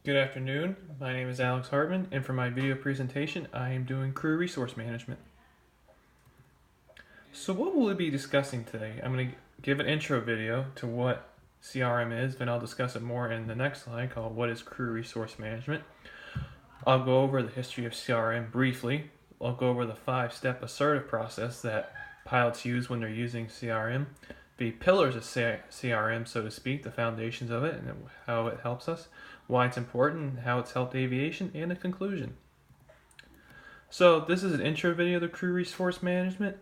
Good afternoon. My name is Alex Hartmann, and for my video presentation, I am doing crew resource management. So what will we be discussing today? I'm going to give an intro video to what CRM is, then I'll discuss it more in the next slide called What is Crew Resource Management. I'll go over the history of CRM briefly. I'll go over the 5-step assertive process that pilots use when they're using CRM, the pillars of CRM, so to speak, the foundations of it, and how it helps us, why it's important, how it's helped aviation, and a conclusion. So this is an intro video to crew resource management.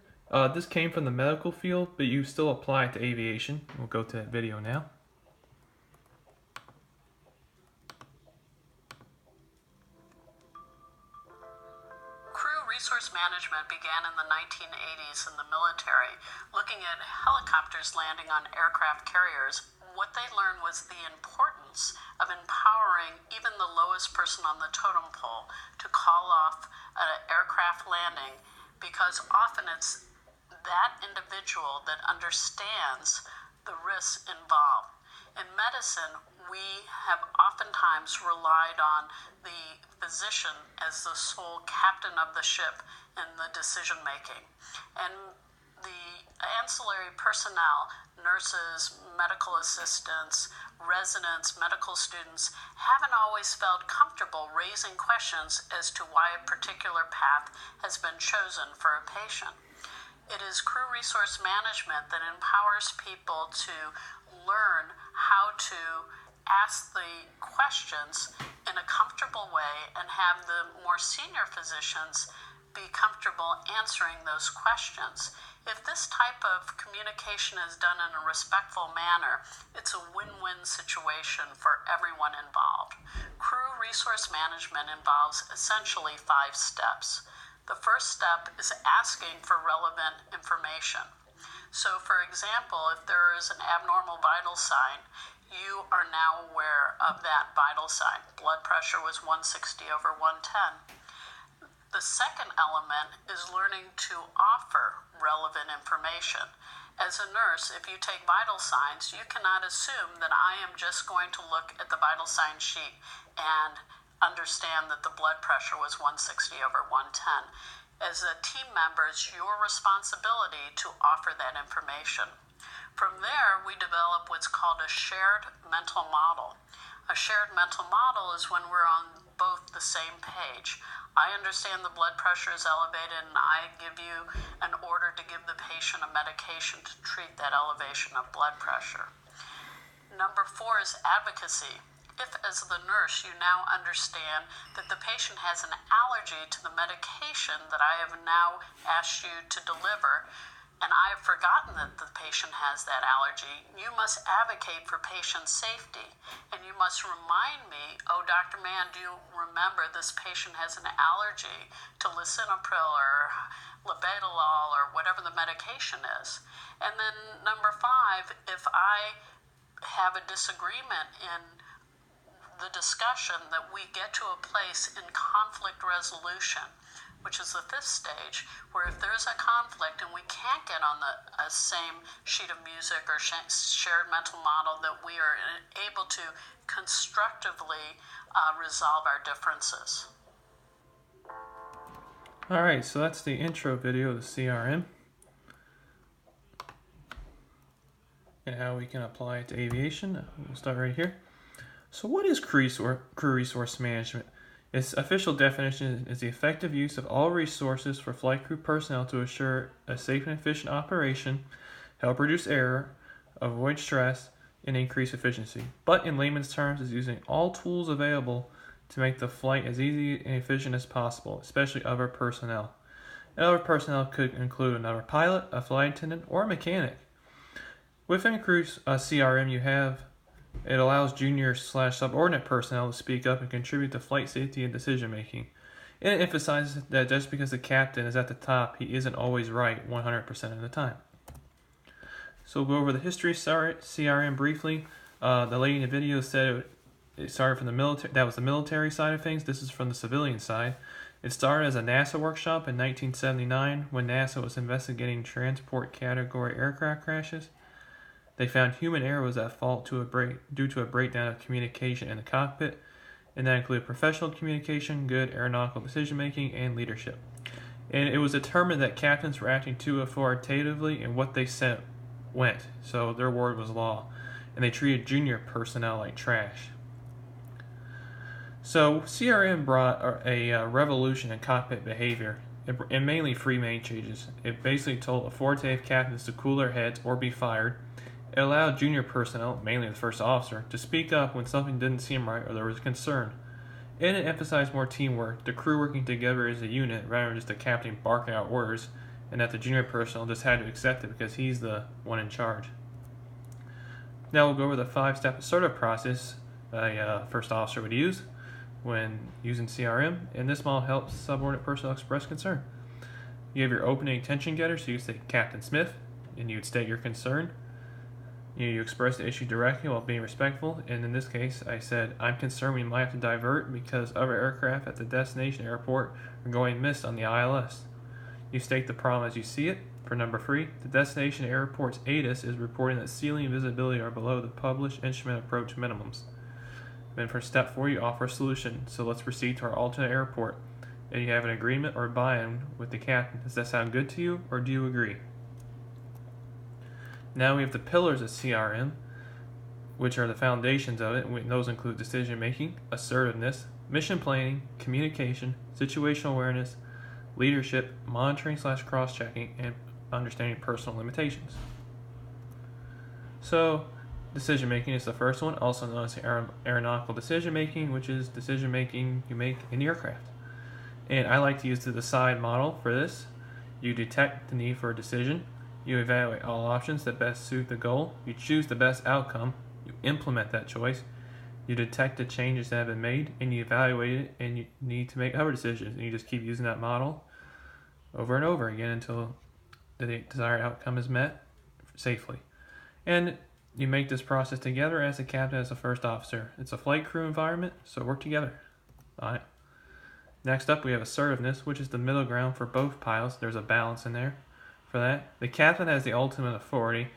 This came from the medical field, but you still apply it to aviation. We'll go to that video now. Resource management began in the 1980s in the military, looking at helicopters landing on aircraft carriers. What they learned was the importance of empowering even the lowest person on the totem pole to call off an aircraft landing, because often it's that individual that understands the risks involved. In medicine, we have oftentimes relied on the physician as the sole captain of the ship in the decision making. And the ancillary personnel, nurses, medical assistants, residents, medical students, haven't always felt comfortable raising questions as to why a particular path has been chosen for a patient. It is crew resource management that empowers people to learn how to ask the questions in a comfortable way and have the more senior physicians be comfortable answering those questions. If this type of communication is done in a respectful manner, it's a win-win situation for everyone involved. Crew resource management involves essentially 5 steps. The first step is asking for relevant information. So, for example, if there is an abnormal vital sign, you are now aware of that vital sign. Blood pressure was 160/110. The second element is learning to offer relevant information. As a nurse, if you take vital signs, you cannot assume that I am just going to look at the vital sign sheet and understand that the blood pressure was 160/110. As a team member, it's your responsibility to offer that information. From there, we develop what's called a shared mental model. A shared mental model is when we're on both the same page. I understand the blood pressure is elevated, and I give you an order to give the patient a medication to treat that elevation of blood pressure. Number 4 is advocacy. If, as the nurse, you now understand that the patient has an allergy to the medication that I have now asked you to deliver, and I have forgotten that the patient has that allergy, you must advocate for patient safety. And you must remind me, oh, Dr. Mann, do you remember this patient has an allergy to lisinopril or labetalol or whatever the medication is? And then number 5, if I have a disagreement in the discussion, that we get to a place in conflict resolution, which is the 5th stage, where if there's a conflict and we can't get on the same sheet of music or shared mental model, that we are able to constructively resolve our differences. Alright, so that's the intro video of the CRM and how we can apply it to aviation. We'll start right here. So what is crew resource management? Its official definition is the effective use of all resources for flight crew personnel to assure a safe and efficient operation, help reduce error, avoid stress, and increase efficiency. But in layman's terms, is using all tools available to make the flight as easy and efficient as possible, especially other personnel. And other personnel could include another pilot, a flight attendant, or a mechanic. Within crew's CRM, it allows junior/subordinate personnel to speak up and contribute to flight safety and decision making. And it emphasizes that just because the captain is at the top, he isn't always right 100% of the time. So we'll go over the history of CRM briefly. The lady in the video said it started from the military. That was the military side of things. This is from the civilian side. It started as a NASA workshop in 1979 when NASA was investigating transport category aircraft crashes. They found human error was at fault due to a breakdown of communication in the cockpit. and that included professional communication, good aeronautical decision making, and leadership. And it was determined that captains were acting too authoritatively, and what they said went, so their word was law, and they treated junior personnel like trash. So CRM brought a revolution in cockpit behavior, and mainly three main changes. It basically told authoritative captains to cool their heads or be fired. It allowed junior personnel, mainly the first officer, to speak up when something didn't seem right or there was concern. And it emphasized more teamwork, the crew working together as a unit rather than just the captain barking out orders, and that the junior personnel just had to accept it because he's the one in charge. Now we'll go over the 5-step assertive process a first officer would use when using CRM, and this model helps subordinate personnel express concern. You have your opening attention getter, so you say Captain Smith, and you would state your concern. You express the issue directly while being respectful, and in this case, I said, I'm concerned we might have to divert because other aircraft at the destination airport are going missed on the ILS. You state the problem as you see it. For number 3, the destination airport's ATIS is reporting that ceiling and visibility are below the published instrument approach minimums. Then for step 4, you offer a solution. So let's proceed to our alternate airport. And you have an agreement or buy-in with the captain. Does that sound good to you, or do you agree? Now we have the pillars of CRM, which are the foundations of it. And those include decision making, assertiveness, mission planning, communication, situational awareness, leadership, monitoring / cross-checking, and understanding personal limitations. So decision making is the first one, also known as aeronautical decision making, which is decision making you make in the aircraft. And I like to use the decide model for this. You detect the need for a decision, you evaluate all options that best suit the goal, you choose the best outcome, you implement that choice, you detect the changes that have been made, and you evaluate it, and you need to make other decisions. And you just keep using that model over and over again until the desired outcome is met safely. And you make this process together as the captain, as the first officer. It's a flight crew environment, so work together. All right. Next up, we have assertiveness, which is the middle ground for both pilots. There's a balance in there for that. The captain has the ultimate authority,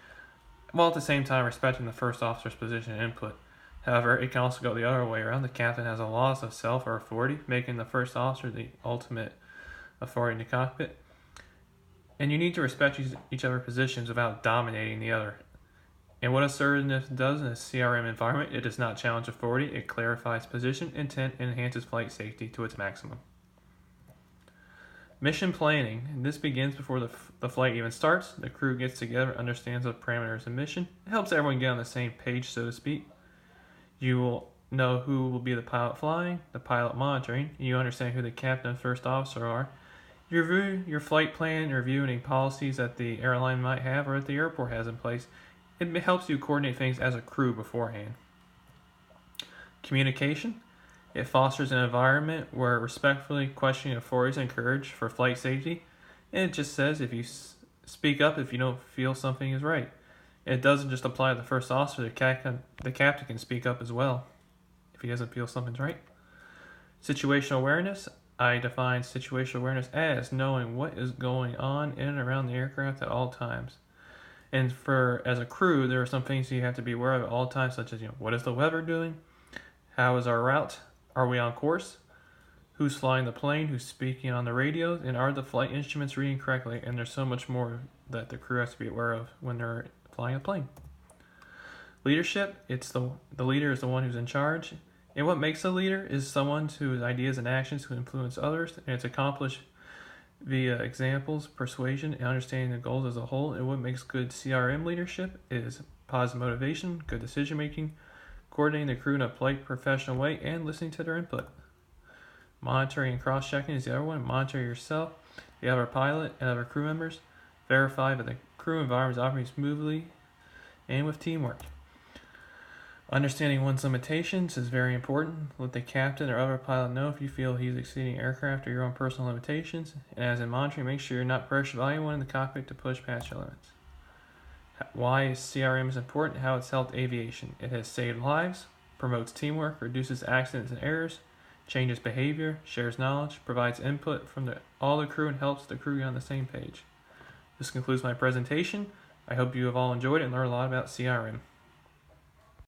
while at the same time respecting the first officer's position and input. However, it can also go the other way around. The captain has a loss of self or authority, making the first officer the ultimate authority in the cockpit. And you need to respect each other's positions without dominating the other. And what assertiveness does in a CRM environment, it does not challenge authority, it clarifies position, intent, and enhances flight safety to its maximum. Mission planning, and this begins before the flight even starts. The crew gets together, understands the parameters of mission. It helps everyone get on the same page, so to speak. You will know who will be the pilot flying, the pilot monitoring, and you understand who the captain and first officer are. You review your flight plan, review any policies that the airline might have or that the airport has in place. It helps you coordinate things as a crew beforehand. Communication. It fosters an environment where respectfully questioning authorities is encouraged for flight safety. And it just says if you speak up if you don't feel something is right. It doesn't just apply to the first officer. The captain can speak up as well if he doesn't feel something's right. Situational awareness. I define situational awareness as knowing what is going on in and around the aircraft at all times. And as a crew, there are some things you have to be aware of at all times, such as what is the weather doing? How is our route? Are we on course? Who's flying the plane? Who's speaking on the radios? And are the flight instruments reading correctly? And there's so much more that the crew has to be aware of when they're flying a plane. Leadership, it's the leader is the one who's in charge. And what makes a leader is someone whose ideas and actions can influence others, and it's accomplished via examples, persuasion, and understanding the goals as a whole. And what makes good CRM leadership is positive motivation, good decision making, coordinating the crew in a polite, professional way, and listening to their input. Monitoring and cross-checking is the other one. Monitor yourself, the other pilot, and other crew members. Verify that the crew environment is operating smoothly and with teamwork. Understanding one's limitations is very important. Let the captain or other pilot know if you feel he's exceeding aircraft or your own personal limitations. And as in monitoring, make sure you're not pressured by anyone in the cockpit to push past your limits. Why is CRM important? How it's helped aviation. It has saved lives, promotes teamwork, reduces accidents and errors, changes behavior, shares knowledge, provides input from all the crew, and helps the crew get on the same page. This concludes my presentation. I hope you have all enjoyed it and learned a lot about CRM.